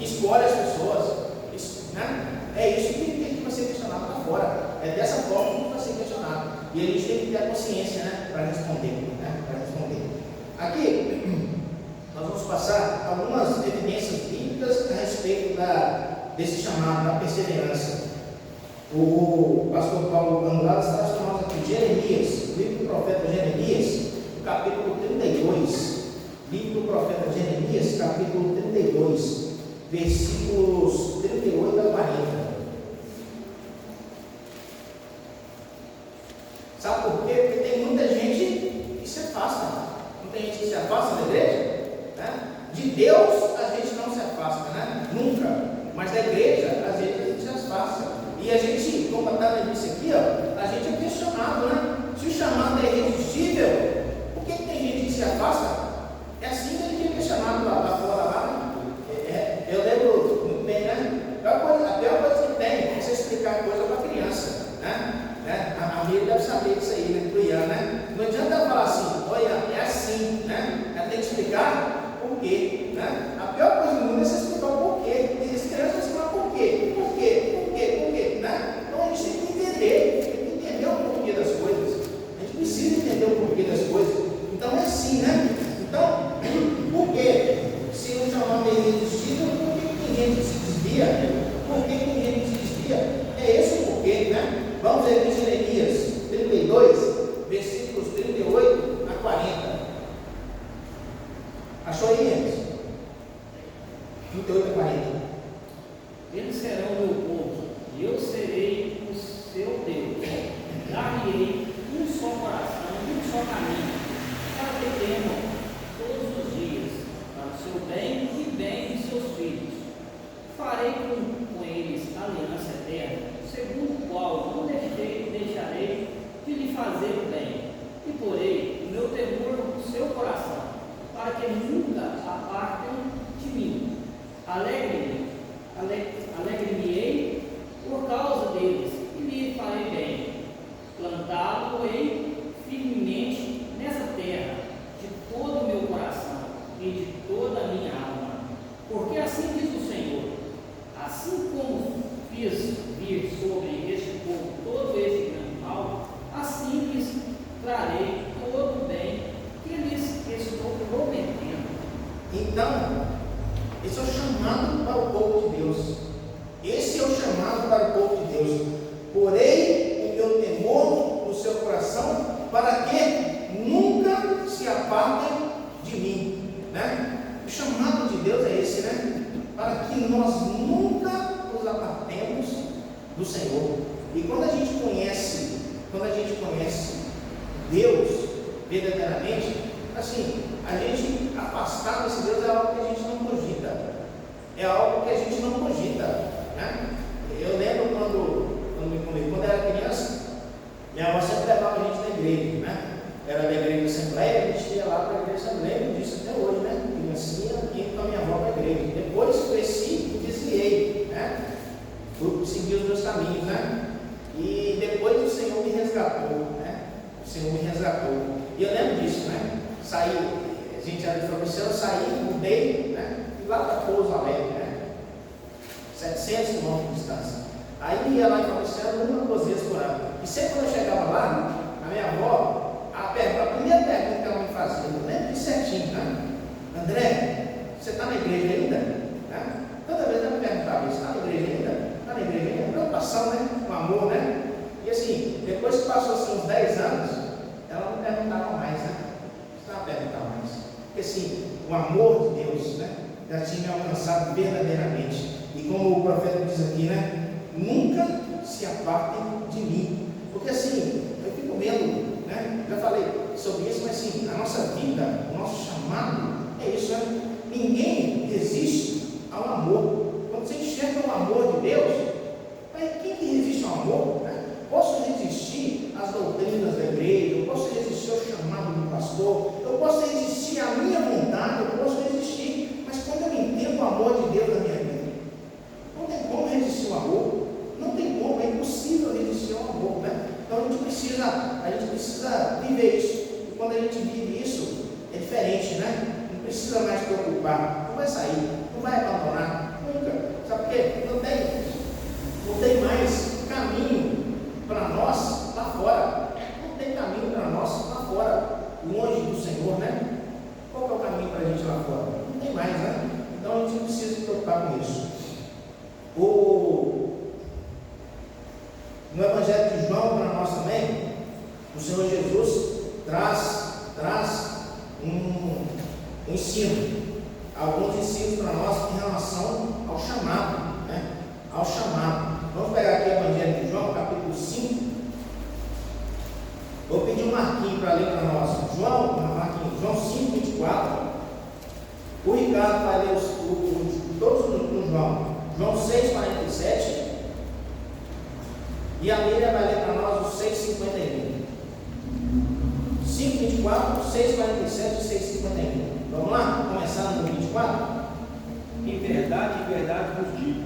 escolhe as pessoas, né? É isso que vai ser questionado lá fora. É dessa forma que vai ser questionado. E a gente tem que ter a consciência, né, para responder, né? Para responder. Aqui, nós vamos passar algumas evidências bíblicas a respeito desse chamado, da perseverança. O pastor Paulo Angulares traz para nós aqui Jeremias, livro do profeta Jeremias, no capítulo 32. Livro do profeta Jeremias, capítulo 32, versículos 38 a 40. Sabe por quê? Porque tem muita gente que se afasta. Não tem gente que se afasta da igreja? Né? De Deus a gente não se afasta, né? Nunca. Mas da igreja, às vezes a gente se afasta. E a gente, como está disse aqui, ó, a gente é questionado, né? Se o chamado é irresistível, por que tem gente que se afasta? É assim que a gente é questionado lá fora, lá, né? Eu lembro muito bem, né? A pior coisa que tem é você explicar coisa para criança, né? A Miriam deve saber disso aí, né? Pro Ian, né? Não adianta ela falar assim, olha, é assim, né? Ela tem que explicar por quê, né? A pior coisa do mundo é você explicar o porquê. E as crianças vão explicar por quê, né? Então a gente tem que entender o porquê das coisas. A gente precisa entender o porquê das coisas. Então é assim, né? Então, por quê? Se o chamado é irresistível, por que tem gente que se desvia? Por que tem gente que se desvia? É esse o porquê, né? Vamos ver aqui em Jeremias 32, versículos 38 a 40. Achou aí, Enes? 38 a 40. Eles serão meu povo, e eu serei o seu Deus. Dar-lhe-ei um só coração e um só caminho, para que temam todos os dias, para o seu bem e bem de seus filhos. Farei com eles aliança eterna, segundo o qual não deixarei de lhe fazer o bem, e porei o meu temor no seu coração, para que nunca apartem de mim. Alegre-me-ei por causa deles, e lhe farei bem. Plantá-lo-ei firmemente nessa terra, de todo o meu coração e de toda a minha alma. Porque assim diz o Senhor, assim como fiz vir sobre este povo todo este grande mal, assim lhes trarei todo o bem que lhes estou prometendo. Então, esse é o chamado para o povo de Deus. Esse é o chamado para o povo de Deus. Porém, o meu temor no seu coração, para que nunca se apartem de mim, né? O chamado de Deus é esse, né? Para que nós nunca nos apartemos do Senhor. E quando a gente conhece Deus verdadeiramente, assim, a gente afastar desse Deus é algo que a gente não cogita. É algo que a gente não cogita, né? Eu lembro quando eu era criança, minha avó sempre levava a gente na igreja, né? Era da igreja da Assembleia, a gente ia lá para a igreja da Assembleia, lembro disso até hoje, né? Criancinha, ia com a minha avó para a igreja. Depois cresci e desviei, né? Fui seguir os meus caminhos, né? E depois o Senhor me resgatou, né? O Senhor me resgatou. E eu lembro disso, né? Saí, a gente era de Fabriciano, saí, mudei, né? E lá para Pouso Alegre, né? 700 quilômetros de distância. Aí ia lá em Fabriciano uma ou duas vezes por ano. E sempre quando eu chegava lá, a minha avó, a primeira pergunta que ela me fazia, eu lembro disso certinho, né? André, você está na igreja ainda? Né? Toda vez ela me perguntava isso, está na igreja ainda? Está na igreja ainda? Preocupação, né? Com amor, né? E assim, depois que passou assim, uns 10 anos, ela não perguntava mais, né? Não perguntava mais. Porque assim, o amor de Deus, né? Já tinha me alcançado verdadeiramente. E como o profeta diz aqui, né? Nunca se apartem de mim. Porque assim, eu fico vendo, né? Já falei sobre isso, mas assim, a nossa vida, o nosso chamado é isso, né? Ninguém resiste ao amor. Quando você enxerga o amor de Deus, quem que resiste ao amor? Né? Posso resistir às doutrinas da igreja, eu posso resistir ao chamado do pastor, eu posso resistir à minha vontade, eu posso resistir, mas quando eu entendo o amor de Deus na minha vida, não tem como resistir ao amor, não tem como, é impossível resistir ao amor, né? Então a gente precisa viver isso, e quando a gente vive isso, é diferente, né? Não precisa mais preocupar, não vai sair, não vai abandonar, não preocupar com isso. No Evangelho de João, para nós também, o Senhor Jesus traz um ensino, alguns ensinos para nós em relação ao chamado, né? Ao chamado. Vamos pegar aqui o Evangelho de João, capítulo 5. Vou pedir um Marquinho para ler para nós. João 5, 24. O Ricardo vai ler todos no João. João 6, 47. E a Miriam vai ler para nós o 6, 51. 5, 24, 6, 47 e 6, 51. Vamos lá? Começando no 24. Em verdade vos digo: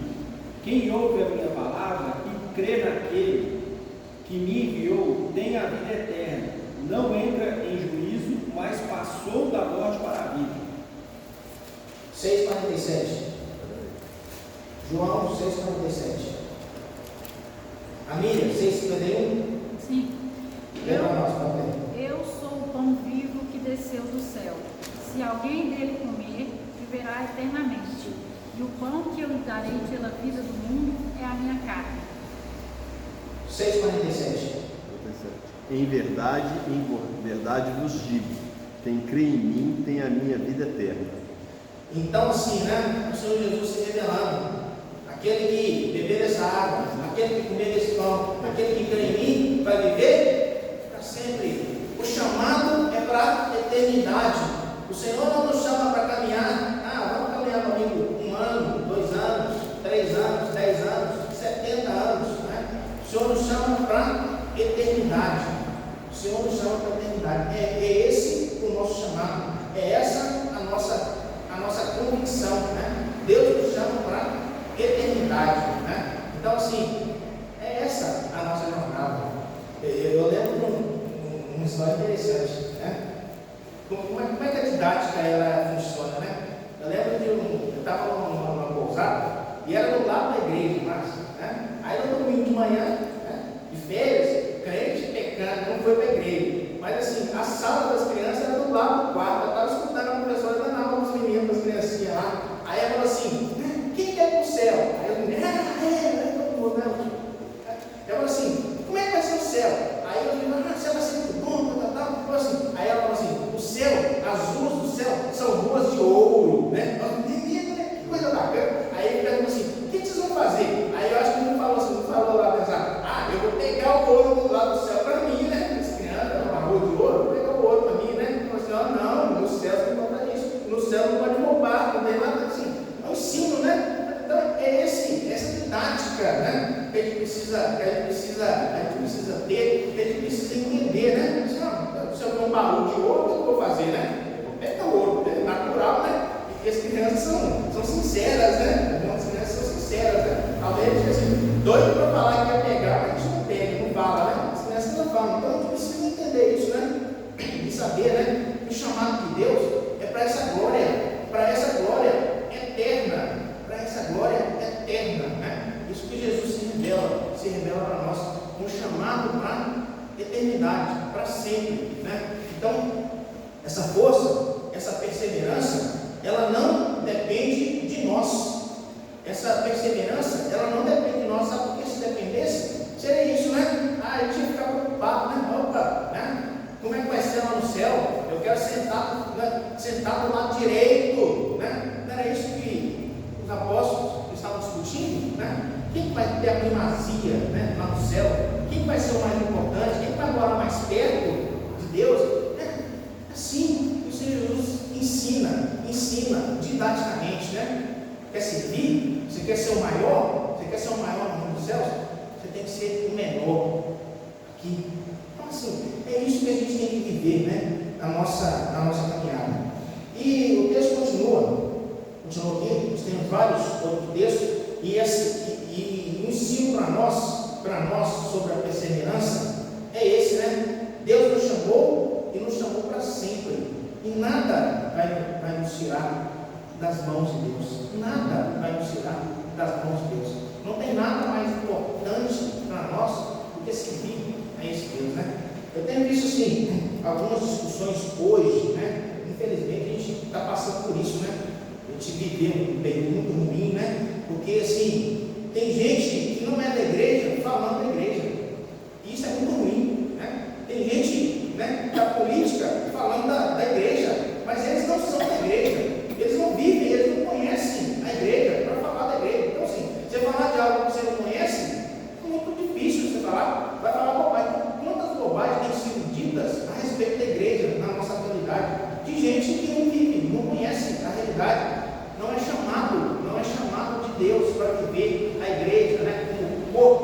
quem ouve a minha palavra e crê naquele que me enviou tem a vida eterna. Não entra em juízo, mas passou da morte para a vida. 6, 47. João 6, 47. Amília, 6, 51. Sim. Lê para nós, Paulo. Eu sou o pão vivo que desceu do céu. Se alguém dele comer, viverá eternamente. E o pão que eu lhe darei pela vida do mundo é a minha carne. 6, 47. Em verdade vos digo: quem crê em mim tem a minha vida eterna. Então, assim, né? O Senhor Jesus se revelando. Aquele que beber dessa água, aquele que comer desse pão, aquele que crê em mim, vai viver para sempre. O chamado é para a eternidade. O Senhor não nos chama para caminhar. Vamos caminhar comigo 1 ano, 2 anos, 3 anos, 10 anos, 70 anos. Né? O Senhor nos chama para a eternidade. O Senhor nos chama para a eternidade. É esse o nosso chamado. É essa a nossa convicção. Né? Deus nos chama para eternidade, né? Então, assim, é essa a nossa jornada. Eu lembro de uma história interessante, né? Como é que a didática ela funciona, né? Eu lembro eu estava numa pousada e era do lado da igreja, né? Aí no domingo de manhã, né? De férias, crente pecando, não foi para a igreja, mas assim, a sala das crianças era do lado do quarto. Eu estava escutando a professora dando aula para os meninos, as criancinhas lá. Aí ela falou assim: quem quer ir para o céu? Aí eu falei, todo mundo, né? Eu falei assim: como é que vai ser o céu? Aí eu falei, o céu vai ser muito bom, tal. Assim, aí ela falou assim: o céu, as ruas do céu são ruas de ouro, né? Que coisa bacana. Aí ele perguntou assim: o que vocês vão fazer? Aí eu acho que ele falou assim, não falou lá, pensar, eu vou pegar o ouro lá do céu para mim, né? As crianças, uma rua de ouro, vou pegar o ouro para mim, né? Ele falou assim: não, no céu você não pode isso, no céu não pode roubar, não tem nada assim. É um ensino, né? Então é essa didática, né? Que a gente precisa ter, que a gente precisa entender, né? Se eu ver um baú de ouro, o que eu vou fazer, né? Eu vou pegar o ouro, é natural, né? E as crianças são sinceras, né? As crianças são sinceras, né? Talvez a gente assim, doido para falar que ia pegar, mas a gente não pega, não fala, né? As crianças não falam. Então a gente precisa entender isso, né? E saber, né? Que o chamado de Deus é para essa glória eterna, né? Isso que Jesus se revela para nós, um chamado para eternidade, para sempre, né? Então, essa força, essa perseverança, ela não depende de nós. Essa perseverança, ela não depende de nós, sabe? Porque se dependesse, seria isso, né? A gente ia ficar preocupado, né? Opa, né? Como é que vai ser lá no céu? Eu quero sentar do lado direito, né? Não era isso que os apóstolos estavam discutindo, né? Quem vai ter a primazia, né, lá no céu? Quem vai ser o mais importante? Quem vai morar mais perto de Deus? Assim, o Senhor Jesus ensina didaticamente, né? Quer servir? Você quer ser o maior? Você quer ser o maior no mundo dos céus? Você tem que ser o menor aqui. Então, assim, é isso que a gente tem que viver, né? Na nossa caminhada. E o texto continua aqui, nós temos vários outros textos, e o ensino para nós sobre a perseverança é esse, né? Deus nos chamou e nos chamou para sempre, e nada vai nos tirar das mãos de Deus, nada vai nos tirar das mãos de Deus. Não tem nada mais importante para nós do que servir a esse Deus, né? Eu tenho visto assim, algumas discussões hoje, né? Infelizmente a gente está passando por isso, né? A gente viveu um período muito ruim, né? Porque assim, tem gente que não é da igreja falando da igreja. E isso é muito ruim, né? Tem gente, né, da política falando da igreja, mas eles não são da igreja. Eles não vivem, eles não conhecem a igreja para falar da igreja. Então assim, você falar de algo que você não conhece, é muito difícil você falar. Vai falar bobagem. Quantas bobagens têm sido ditas a respeito da igreja na nossa atualidade? De gente que não vive, não conhece a realidade. Não é chamado de Deus para viver a igreja, né, como o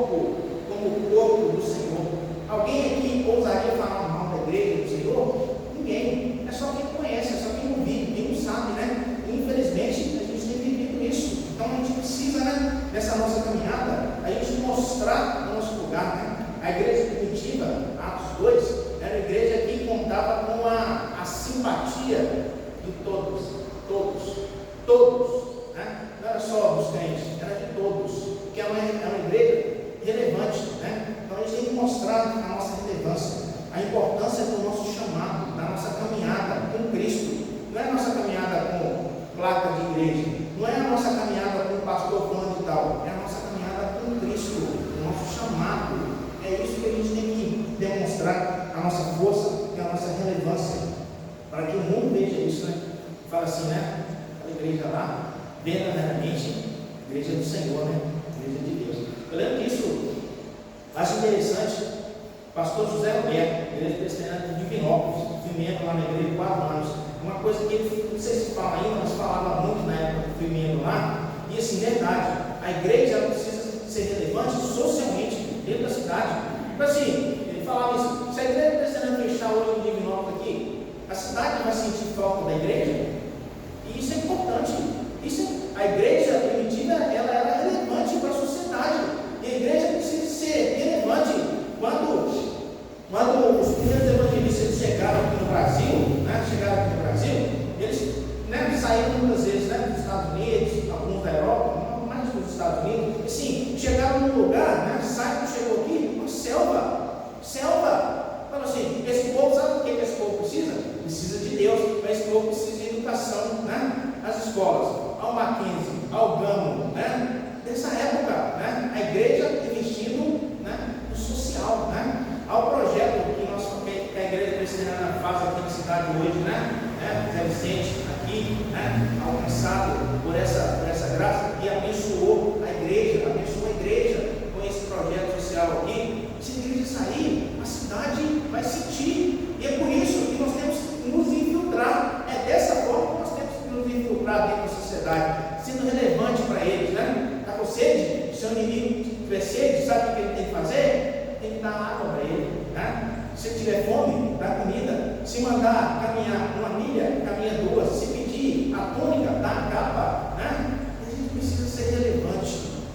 corpo do Senhor. Alguém aqui ousaria falar mal da igreja do Senhor? Ninguém. É só quem conhece, é só quem não vive, quem não sabe, né? E, infelizmente, a gente tem vivido isso. Então a gente precisa, né, nessa nossa caminhada, a gente mostrar o nosso lugar, né? A igreja primitiva, Atos 2, era uma igreja que contava com a simpatia de todos, né? Não era só dos crentes, era de todos, porque é uma igreja relevante, né? Então a gente tem que mostrar a nossa relevância, a importância do nosso chamado, da nossa caminhada com Cristo. Não é a nossa caminhada com placa de igreja, não é a nossa caminhada com o pastor fulano e tal, é a nossa caminhada com Cristo, o nosso chamado. É isso que a gente tem que demonstrar, a nossa força e a nossa relevância, para que o mundo veja isso, né? Fala assim, né? A igreja lá, verdadeiramente, igreja do Senhor, né? Igreja de Deus. Eu lembro disso, acho interessante, pastor José Roberto, igreja presbiteriana de Divinópolis, fui membro lá na igreja 4 anos. Uma coisa que ele, não sei se fala ainda, mas falava muito na época que fui membro lá, e assim, verdade, a igreja precisa ser relevante socialmente dentro da cidade. Então assim, ele falava isso, se a igreja presbiteriana fechar hoje em Divinópolis aqui, a cidade vai sentir falta da igreja, e isso é importante. A igreja primitiva, ela era relevante para a sociedade, e a igreja precisa ser relevante. Quando os primeiros evangelistas chegaram aqui no Brasil, eles, né, saíram muitas vezes, né, dos Estados Unidos, alguns da Europa, mais dos Estados Unidos, e sim, chegaram num lugar, né, sabe que chegou aqui? Uma selva. Fala assim, esse povo, sabe o que esse povo precisa? Precisa de Deus, mas esse povo precisa de educação, né? As escolas, ao Mackenzie, ao Gamo, né? Dessa época, né? A igreja investindo, né, no social, né? Ao projeto que a igreja presbiteriana faz aqui na cidade hoje, né? Zé Vicente, aqui, né? Alcançado por essa graça, e abençoou a igreja com esse projeto social aqui. Se a igreja sair, a cidade vai sentir, e é por isso que nós temos que nos infiltrar. É dessa forma que nós temos que nos infiltrar dentro da sociedade, sendo relevante para eles, né? Está com sede? Se o inimigo tiver sede, sabe o que ele tem que fazer? Tem que dar água para ele, né? Se ele tiver fome, dá comida. Se mandar caminhar 1 milha, caminha 2. Se pedir a túnica, dá a capa, né? A gente precisa ser relevante.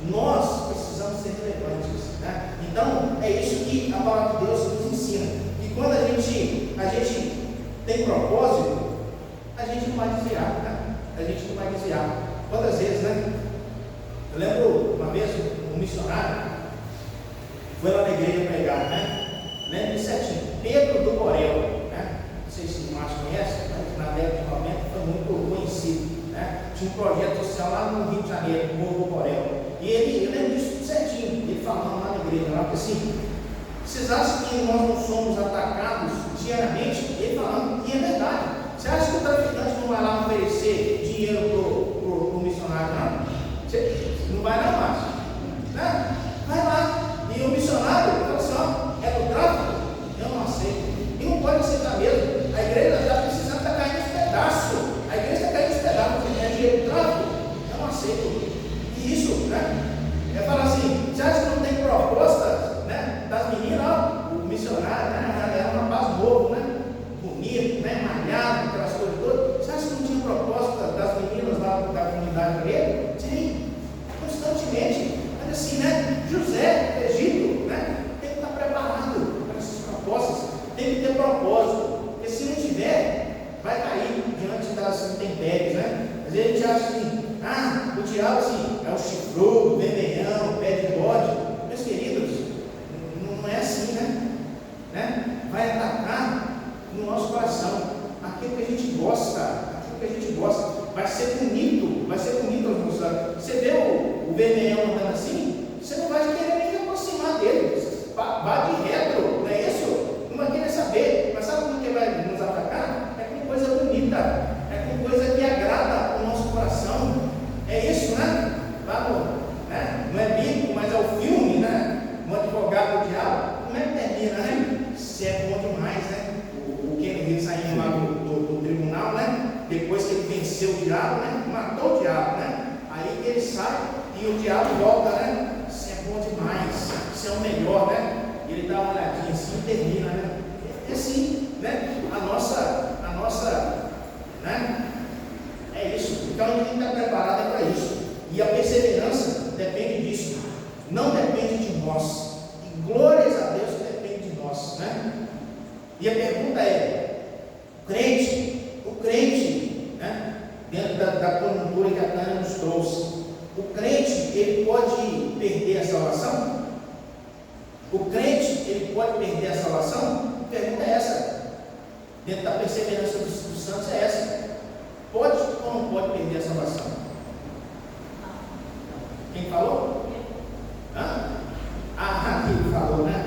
Nós precisamos ser relevantes, né? Então, é isso que a palavra de Deus nos ensina. E quando a gente tem propósito, a gente não vai desviar, né? A gente não vai desviar. Quantas vezes, né? Eu lembro uma vez um missionário foi lá na igreja pregar, né? Lembro de certinho, Pedro do Borel, né? Não sei se o Márcio conhece, mas na década de 90 foi muito conhecido, né? Tinha um projeto social lá no Rio de Janeiro, no Morro do Borel. E eu lembro disso certinho, ele falando lá na igreja, lá, porque assim, vocês acham que nós não somos atacados diariamente? Ele falando, e é verdade. Você acha que o traficante não vai lá oferecer dinheiro pro missionário, não? Você não vai lá, Márcio, né? Vai lá. E o missionário fala assim, ó, é do tráfico? Eu não aceito. E não pode aceitar mesmo. A igreja está precisando, está caindo os pedaços. A igreja está caindo os pedaços. É dinheiro do tráfico? Eu não aceito. E isso, né? É falar assim, você acha que não tem proposta, né? Das meninas, ó, o missionário, né? Era um rapaz novo, né? Bonito, né? Malhado, aquelas coisas todas. Você acha que não tinha proposta das meninas lá da comunidade para ele? Sim, constantemente. Mas assim, né? José, do Egito, né? Tem que estar preparado para essas propostas, tem que ter propósito, porque se não tiver, vai cair diante das intempéries, né? Às vezes a gente acha assim, o diabo assim, é o chifrudo, o vermelhão, o pé de bode. Meus queridos, não é assim, né? Vai atacar no nosso coração aquilo que a gente gosta, vai ser bonito aos nossos olhos. Você vê vermelhão andando assim, você não vai querer nem aproximar dele. Vai de retro, não é isso? Não vai querer saber. Mas sabe como que vai nos atacar? É com coisa bonita, é com coisa que agrada o nosso coração. É isso, né? Né? Não é bíblico, mas é o filme, né? Um advogado do diabo. Como é que termina, né? Isso é bom demais, né? O Ken Reeves saindo lá do tribunal, né? Depois que ele venceu o diabo, né? Matou o diabo, né? Aí ele sai e o diabo volta, né? Isso é bom demais, isso é o melhor, né? E ele dá uma olhadinha assim e termina, né? É assim, né? A nossa, né? É isso. Então a gente tem que estar preparado para isso. E a perseverança depende disso. Não depende de nós. E glórias a Deus que depende de nós, né? E a pergunta é: o crente, né? Dentro da conjuntura que a Tânia nos trouxe, o crente, ele pode perder a salvação? O crente, ele pode perder a salvação? A pergunta é essa. Dentro da perseverança dos santos é essa. Pode ou não pode perder a salvação? Quem falou? Aqui falou, né?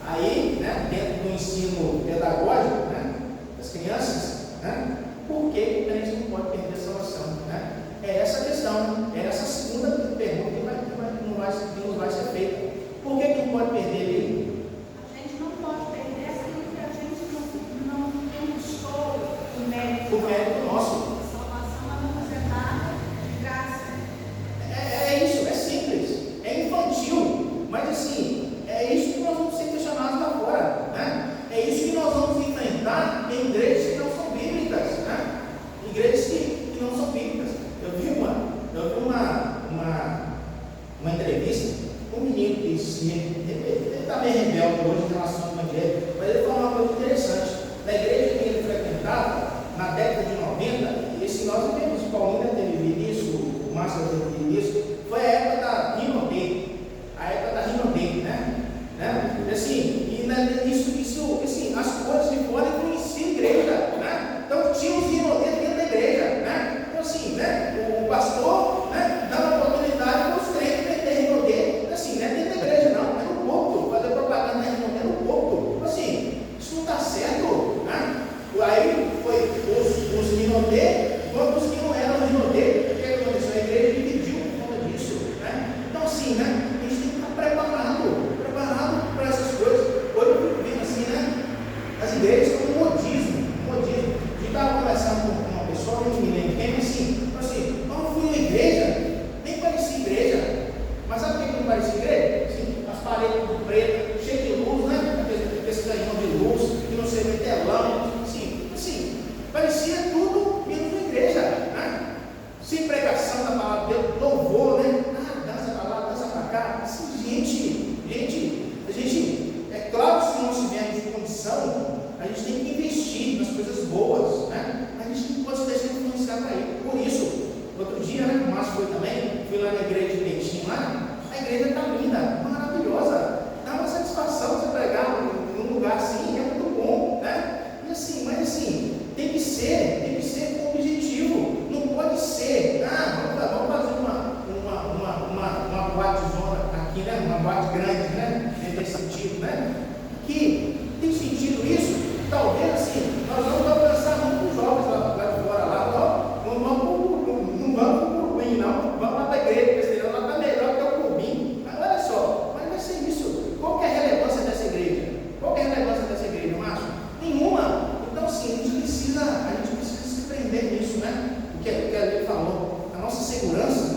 Aí, né, dentro do ensino pedagógico, né, das crianças, né, por que o crente não pode perder a salvação? Né? É essa a questão, é essa segunda pergunta que nos vai ser feita. Por que não pode perder ele? A gente não pode perder aquilo que a gente não conquistou o mérito. O mérito nosso. A salvação ela nos é dada de graça. É isso, é simples, é infantil, mas assim, é isso que nós vamos ser questionados lá fora, né? É isso que nós vamos enfrentar em igrejas que não são bíblicas, né? Igrejas que não são bíblicas. Eu vi uma entrevista com um menino que ele está meio rebelde hoje em relação ao evangelho, mas ele falou uma coisa interessante. Na igreja que ele frequentava, na década de 90, esse nós vivemos, o Paulinho deve ter vivido isso, o Márcio deve ter vivido isso, foi a época da Rino Day, né? Assim, isso, assim, as coisas de fora influenciam a igreja, né? Então tinha os Rino Day dentro da igreja, né? Então assim, né? O pastor, né, dando oportunidade para os crentes meter Rino Day, assim, não é dentro da igreja não, é no púlpito, fazer propaganda da Rino Day no púlpito. Assim, isso não está certo, né? Aí foi os Rino Day contra os que não eram Rino Day. O que aconteceu? A igreja dividiu por conta disso, né? Então assim, né? A gente tem que estar preparado para essas coisas. Hoje eu fico vendo assim, né? As igrejas estão no modismo. A gente estava conversando com uma pessoa, não me lembro quem, mas assim, não fui na igreja, nem parecia igreja. Mas sabe por que não parecia igreja? Assim, as paredes tudo preto, cheio de luz, né? Esse canhão de luz, que não sei, telão, assim, parecia tudo menos uma igreja, né? Sem pregação da palavra de Deus, louvor, né? Dança para lá, dança para cá. Assim, gente, é claro que se nós tivermos condição, a gente tem que investir nas coisas boas, né? A gente não pode se deixar influenciar para ir. Por isso, outro dia, né, o Márcio foi também, fui lá na igreja de Betim lá, a igreja está linda, maravilhosa, dá uma satisfação você pregar num lugar assim, é muito bom, né? E assim, mas assim, tem que ser com objetivo, não pode ser, vamos fazer uma boatezona aqui, né? Uma boate grande, né? Nesse sentido, né? Que tem sentido isso? Talvez assim, nós vamos alcançar muitos jovens lá de fora, não vamos para o Clubinho, não, vamos lá para a igreja, porque senão lá está melhor que o Clubinho. Mas olha só, mas vai ser isso. Qual que é a relevância dessa igreja? Márcio? Nenhuma. Então assim, a gente precisa se prender nisso, né? O que a lei falou. A nossa segurança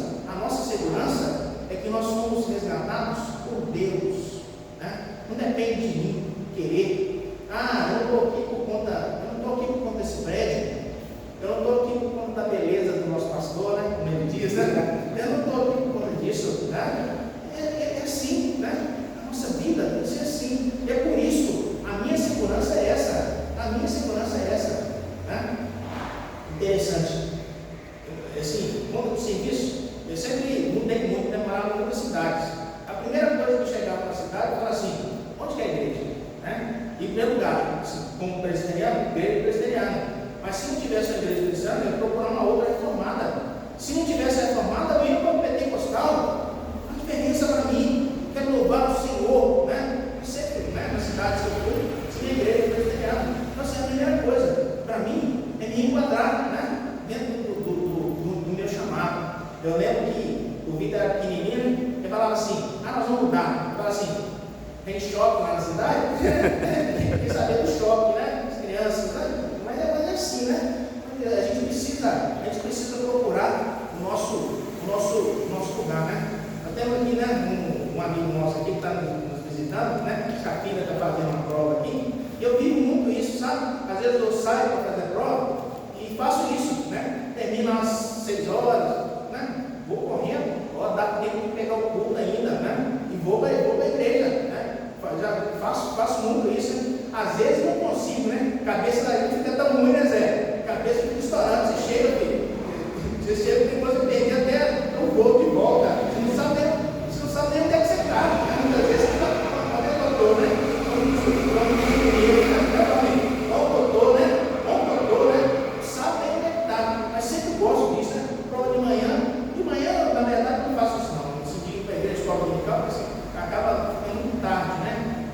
é que nós somos resgatados por Deus, né? Não depende de mim querer. Eu não estou aqui por conta desse prédio, eu não estou aqui por conta da beleza do nosso pastor, né? Como ele diz, né? Eu não estou aqui por conta disso, né? É assim, né? A nossa vida tem que ser assim. E é por isso, a minha segurança é essa, né? Interessante. Assim, conta do serviço, eu sempre mudei muito, demorava em muitas cidades. A primeira coisa que eu chegava para a cidade, eu falava assim: onde que é a igreja? Né? E em primeiro lugar, assim, como presbiteriano, igreja presbiteriana. Mas se não tivesse uma igreja presbiteriana, eu ia procurar uma outra reformada. Se não tivesse reformada, eu ia para o pentecostal. Eu lembro que o Vitor era pequenininho, ele falava assim, nós vamos mudar. Ele falava assim, tem shopping lá na cidade? Quem saber do shopping, né? As crianças, né? Mas é assim, né? A gente precisa procurar o nosso lugar, né? Nós temos aqui, né, um amigo nosso aqui que está nos visitando, né? Que a filha está fazendo uma prova aqui. E eu vivo muito isso, sabe? Às vezes eu saio para fazer prova e faço isso, né? Termino às 6 horas, né? Vou correndo, dá tempo de pegar o culto ainda, né? E vou para a igreja, né? Já faço muito isso, né? Às vezes não consigo, né? Cabeça da gente fica tão ruim, né, Zé? Cabeça fica estourando, você chega, filho. Você chega e depois você perder até o voo de volta. Você não sabe nem onde é que você está, né? Muitas vezes você está com o doutor, né? Sabe nem onde é que está. Mas sempre gosto disso, né? Prova de manhã, na verdade, não faço isso não. Esse dia para a igreja escola dominical, porque assim, acaba ficando muito tarde, né?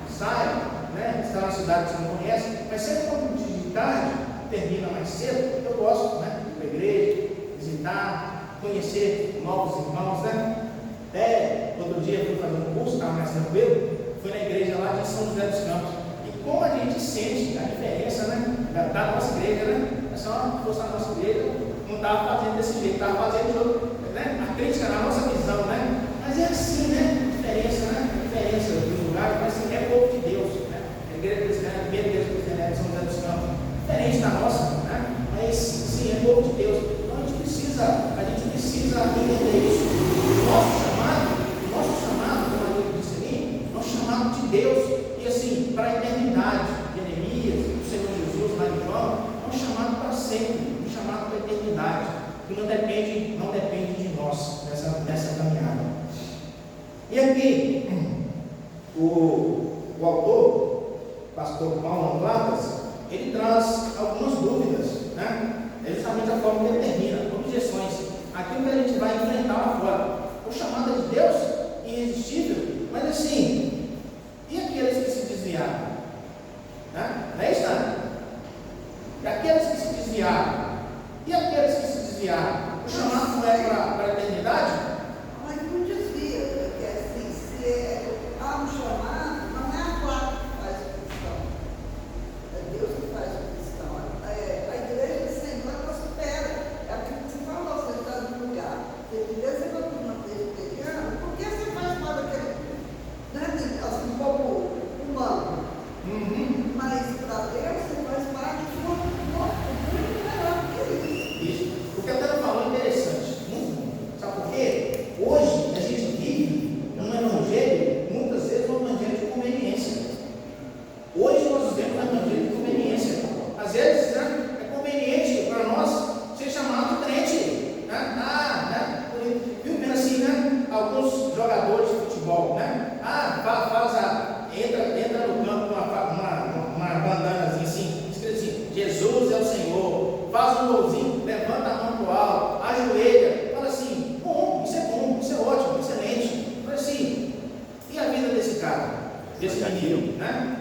Sai, né? Está na cidade que você não conhece, mas sempre quando de tarde termina mais cedo, eu gosto, né? Ir para a igreja, visitar, conhecer novos irmãos, né? Até outro dia fui fazer um curso, estava mais tranquilo, fui na igreja lá de São José dos Campos. E como a gente sente a diferença, né? Da nossa igreja, né? Se fosse a nossa igreja, não estava fazendo desse jeito, estava fazendo de outro, né? A crítica na nossa visão, né? Mas é assim, né? Diferença, né? Diferença dos lugares, mas assim, é povo de Deus, né? A igreja cristã, a primeira igreja cristã de São José dos Campos, diferente da nossa, né? Mas sim, é povo de Deus. Então a gente precisa entender isso. O nosso chamado, como a gente disse ali, é um chamado de Deus, e assim, para a eternidade, de Jeremias, do Senhor Jesus, lá em João, é um chamado para sempre, um chamado para a eternidade, que não depende de nós, nessa caminhada. E aqui, o autor, pastor Paulo Platas, ele traz algumas dúvidas, né? É justamente a forma que ele termina, objeções, aquilo que a gente vai enfrentar lá fora. O chamado é de Deus, irresistível, mas assim, e aqueles que se desviaram? Né? Não é isso, não? E aqueles que se desviaram? E aqueles que se desviaram? O chamado não é para a eternidade? Mas não desvia, porque assim, se há um chamado, não é a placa que faz o cristão, é Deus que faz o cristão. A igreja do Senhor, ela supera, é aquilo que você falou, você está no lugar. Se a igreja não presbiteriana, por que você faz mal daquele, né, assim, um pouco humano? Mas para Deus, você faz parte de um muito melhor que isso. Isso. O que eu estava falando é interessante. Sabe por quê? Hoje a gente vive um evangelho, muitas vezes um evangelho de conveniência. Hoje nós vivemos um evangelho de conveniência. Às vezes, né, é conveniente para nós ser chamado de crente. Né? Viu bem assim, né? Alguns jogadores de futebol, né? Entra no campo com uma bandanazinha assim, escrito assim, Jesus é o Senhor, faz um golzinho, levanta a mão para o alto, ajoelha, fala assim, bom, isso é ótimo, excelente. Fala assim, e a vida desse cara, desse menino, né?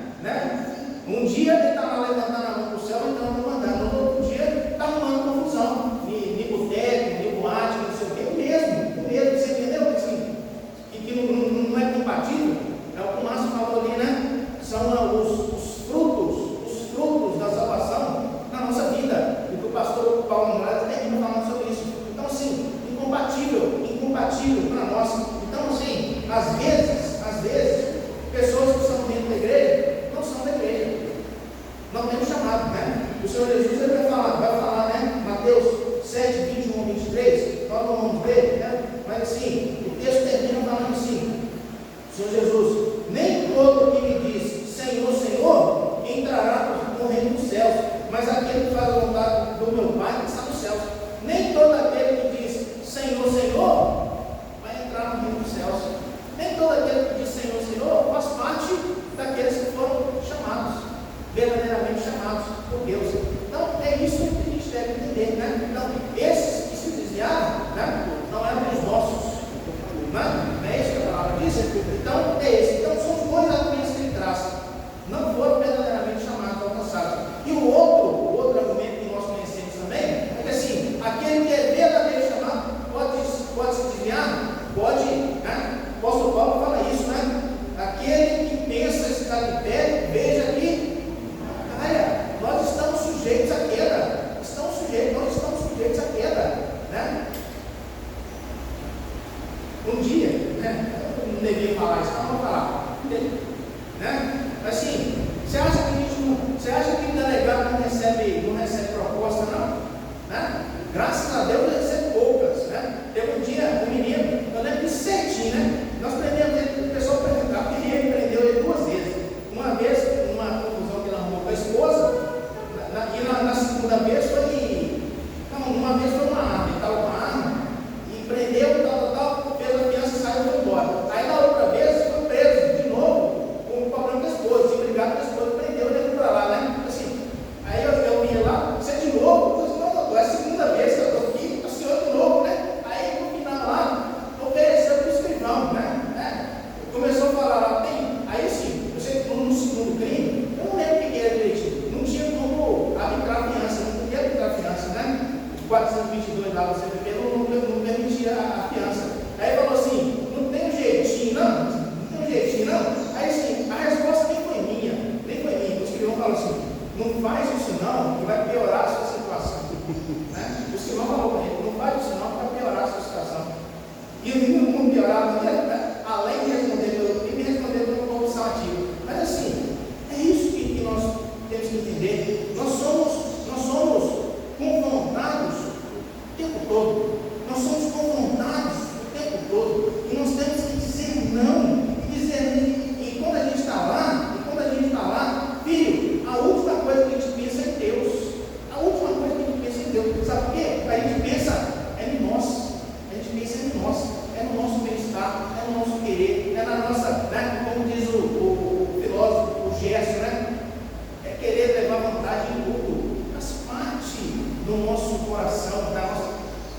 Um dia ele está lá levantando a mão para o céu, então eu vou mandar, no outro dia ele está arrumando confusão, nem boteco, nem boate, não sei o quê, o mesmo, você entendeu? Assim, e que não é compatível, é o que o Márcio falou ali, né? São os frutos da salvação na nossa vida. E que o pastor Paulo Moraes termina falando sobre isso. Então, assim, incompatível para nós. Então, assim, às vezes, pessoas que são dentro da igreja não são da igreja. Não tem um chamado, né? O Senhor Jesus ele vai falar, né? Mateus 7, 21 a 23, nós não vamos ver, né? Mas assim, o texto termina falando assim, Senhor Jesus, nem todo que me diz Senhor, Senhor, entrará no reino dos céus, mas aquele que faz a vontade do meu Pai que está nos céus. Nem todo aquele que diz Senhor, Senhor, vai entrar no reino dos céus. Nem todo aquele que diz Senhor, Senhor, faz parte daqueles que foram chamados, verdadeiramente chamados por Deus. Então, é isso que a gente deve entender, né? Então, esses que se desviaram, né? Não é pode se desviar? Pode, né? O apóstolo Paulo fala isso, né? Aquele que pensa estar de pé, veja que caia. Nós estamos sujeitos à queda. Nós estamos sujeitos à queda, né? Um dia, né? Eu não devia falar isso, não vou falar, né? Assim, você acha que o delegado não recebe proposta, não? Né? Graças a Deus ele recebe poucas, né? Teve um dia, um menino, eu lembro disso certinho, né? Nós prendemos ele, o pessoal prendeu ele 2 vezes. Uma vez, numa confusão que ele arrumou com a esposa, e na segunda vez foi. Não, uma vez foi uma arma, ele estava com uma arma, e prendeu, tal, fez a fiança e saiu e foi embora. Aí na outra vez foi preso de novo, com o problema da esposa, tinha brigado com a esposa, prendeu ele para lá, né? Assim, aí eu ia lá, você de novo, eu disse, não, doutor, é a segunda vez que eu estou aqui, o senhor de novo, né? Aí no final lá, ofereceu para o escrivão, né? Começou a falar lá, aí sim, eu sei que no segundo crime, eu não lembro o que era direitinho, não tinha como arbitrar a fiança, não podia arbitrar a fiança, né? 422 lá, você primeiro não permitia a fiança. Aí falou assim, não tem um jeitinho não? Aí sim, a resposta nem foi minha. O escrivão falou assim, não faz isso não, que vai piorar a sua situação. Né? O escrivão falou para ele, não faz isso não, que vai piorar a sua situação. E não piorava, né? Além de responder pelo crime, responder pelo corrupção ativa. Mas assim, é isso que nós temos que entender. Nós somos confrontados o tempo todo. Nós somos confrontados o tempo todo. E nós temos que dizer não. E quando a gente está lá, filho, a última coisa que a gente pensa é em Deus. A última coisa que a gente pensa é em Deus. Sabe por quê? A gente pensa em nós. É no nosso bem-estar, é no nosso querer, é na nossa, né? Como diz o filósofo, o Gerson, né? É querer levar vantagem em tudo. Faz parte do nosso coração,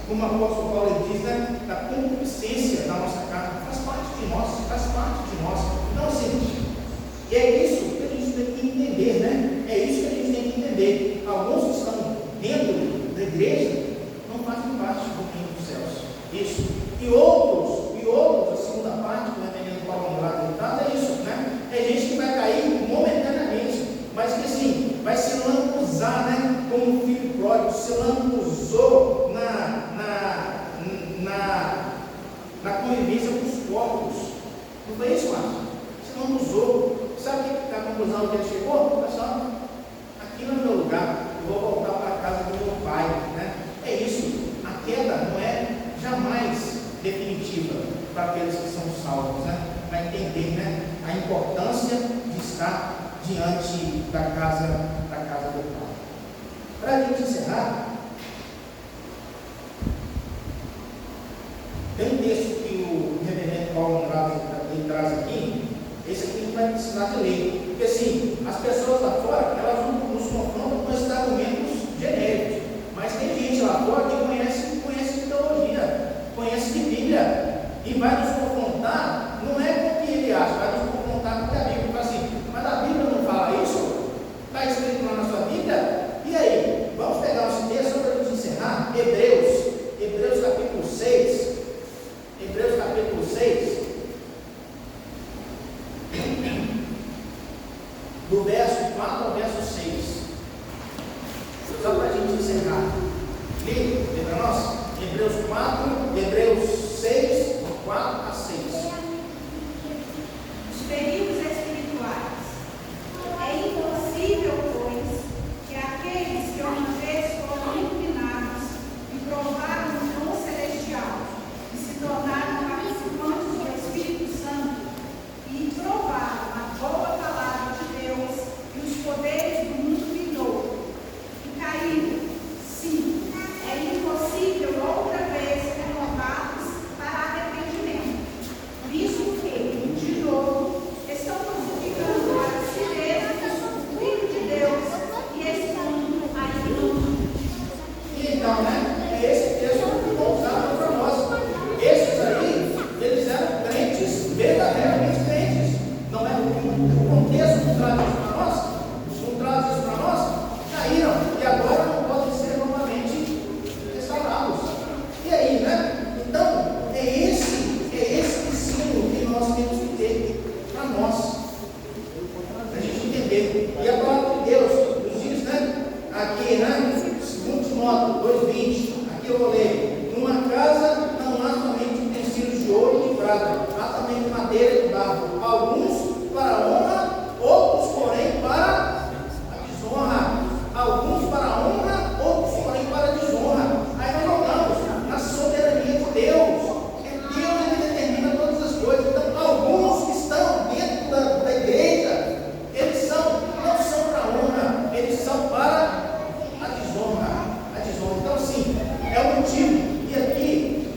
como o apóstolo Paulo diz, né? Da concupiscência da nossa carne. Faz parte de nós. Então, assim, e é isso que a gente tem que entender, né? É isso que a gente tem que entender. Alguns que estão dentro da igreja não fazem parte do reino dos céus. Isso. E outros, a segunda parte do reverendo Paulo Andrade traz é isso, né? É gente que vai cair momentaneamente, mas que assim, vai se lambuzar, né? Como um filho pródigo, se lambuzou na convivência com os corpos. Não foi isso, Márcio? Se lambuzou. Sabe a conclusão que ele chegou? Pessoal, aqui não é meu lugar, eu vou voltar para a casa do meu pai, né? É isso. A queda não é jamais definitiva para aqueles que são salvos, né? Para entender, né, a importância de estar diante da casa do Pai. Para a gente encerrar, tem um texto que o reverendo Paulo Andrade traz aqui. Esse aqui a gente vai precisar de ler, porque assim, as pessoas lá fora, elas nos confrontam com esses argumentos genéricos, mas tem gente lá fora que conhece de teologia, conhece de Bíblia, e vai nos confrontar, não é com o que ele acha, vai nos confrontar com o que a Bíblia fala assim, mas a Bíblia não fala isso? Está escrito lá na sua Bíblia? E aí, vamos pegar esse texto só para a gente encerrar, Hebreus capítulo 6, do verso 4 ao verso 6, só para a gente encerrar. Lê para nós, Hebreus 6, 4 a 6. quebrada, há também de madeira e de barro, alguns para a honra, outros, porém, para a desonra. Alguns para a honra, outros, porém, para a desonra. Aí nós voltamos na soberania de Deus. É Deus que determina todas as coisas. Então, alguns que estão dentro da igreja, eles não são para a honra, eles são para a desonra. Então, sim, é o motivo. E aqui,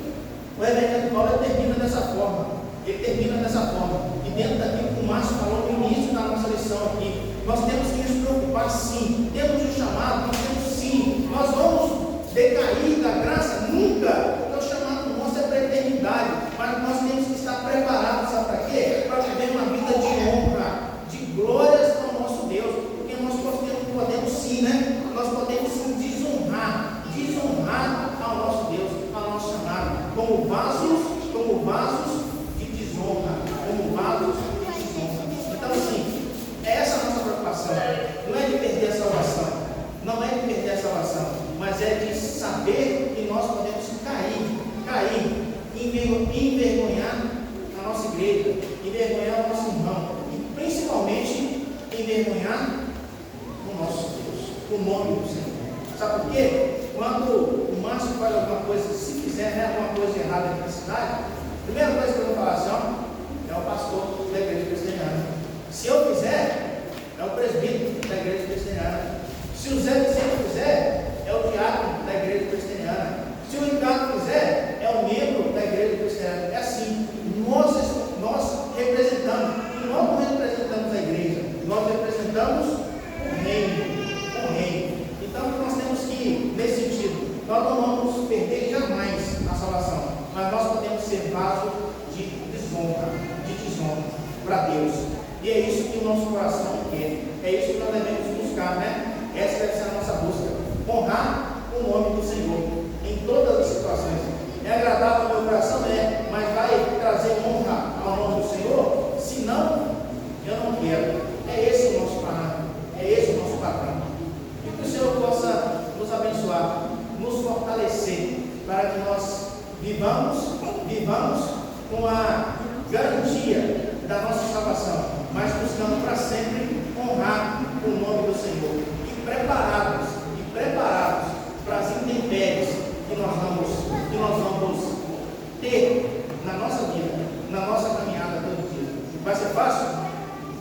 o reverendo Paulo termina dessa forma. Ele termina dessa forma. E dentro daquilo que o Márcio falou no início da nossa lição aqui, nós temos que nos preocupar, sim. Temos um chamado, nós temos sim. Nós vamos decair da graça? Nunca. Porque o chamado nosso é para a eternidade. Mas nós temos que estar preparados, sabe para quê? Para viver uma vida de honra, de glórias ao nosso Deus. Porque nós podemos sim, né? Nós podemos sim desonrar ao nosso Deus, ao nosso chamado, como vasos de desonra, Então, assim, é essa a nossa preocupação. Não é de perder a salvação, mas é de saber que nós podemos cair, envergonhar a nossa igreja, envergonhar o nosso irmão, e principalmente envergonhar o nosso Deus, o nome do Senhor. Sabe por quê? Quando o Márcio faz alguma coisa, se fizer alguma coisa errada aqui na cidade, a primeira coisa que eu vou falar assim, ó, é o pastor da igreja presbiteriana. Se eu fizer, é o presbítero da igreja presbiteriana. Se o Zé Vicente fizer, é o diácono da igreja presbiteriana. Se o Ricardo fizer, é o membro da igreja presbiteriana. É assim, nós representamos, e nós não representamos a igreja, nós representamos o reino. Então nós temos que, nesse sentido, nós não vamos perder jamais a salvação, mas nós podemos ser vaso de desonra para Deus. E é isso que o nosso coração quer, é isso que nós devemos buscar, né? Essa deve ser a nossa busca, honrar o nome do Senhor em todas as situações. É agradável ao meu coração? É, mas vai trazer honra ao nome do Senhor? Se não, eu não quero. É esse o nosso parâmetro, é esse o nosso padrão. E que o Senhor possa nos abençoar, nos fortalecer, para que nós vivamos com a garantia da nossa salvação, mas buscando para sempre honrar o nome do Senhor e preparados para as intempéries que nós vamos ter na nossa vida, na nossa caminhada todo dia. Vai ser fácil?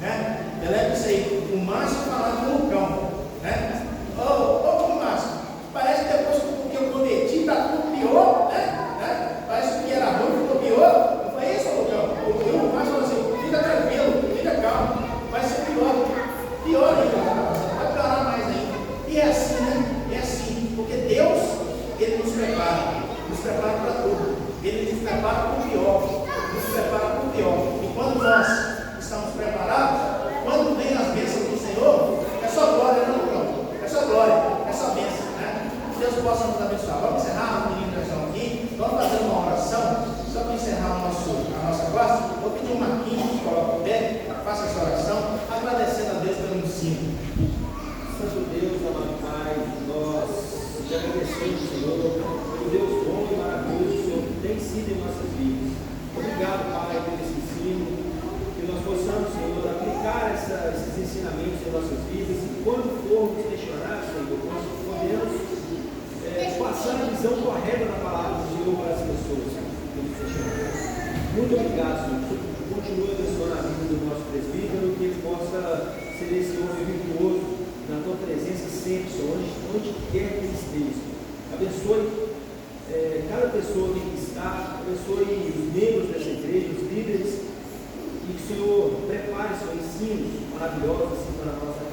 Né? Eu lembro isso aí, o Márcio falando com o cão, né? Ô Márcio, parece que depois que eu prometi está tudo pior, né? Parece que era ruim, ficou pior. Não foi isso, Lucão? O Márcio falou assim, fica tranquilo, fica calmo, vai ser pior ainda, vai piorar mais ainda. E é assim, né? É assim, porque Deus, Ele nos prepara para tudo. Ele nos prepara para o pior, E quando nós estamos preparados, quando vem as bênçãos do Senhor, é só glória, não, Lucão? É só glória, é só bênção, né? Que Deus possa nos abençoar. Vamos encerrar, os meninos estão aqui, vamos fazer uma oração, só para encerrar a nossa classe. Vou pedir um Marquinhos que coloque o pé, faça essa oração, agradecendo a Deus pelo ensino. Santo Deus, amado Pai, nós te agradecemos, Senhor, pelo Deus bom e maravilhoso que o Senhor tem sido em nossas vidas. Obrigado, Pai, por esse ensino, que nós possamos, Senhor, aplicar esses ensinamentos em nossas vidas e quando formos questionados, Senhor, nós podemos passar a visão correta da palavra do Senhor para as pessoas. Muito obrigado, Senhor. Continua abençoando a vida do nosso presbítero, que ele possa ser esse homem virtuoso na tua presença sempre, Senhor, onde quer que ele esteja. Abençoe cada pessoa que aqui está, abençoe os membros dessa igreja, os líderes, e que o Senhor prepare, Senhor, ensinos maravilhosos assim, para a nossa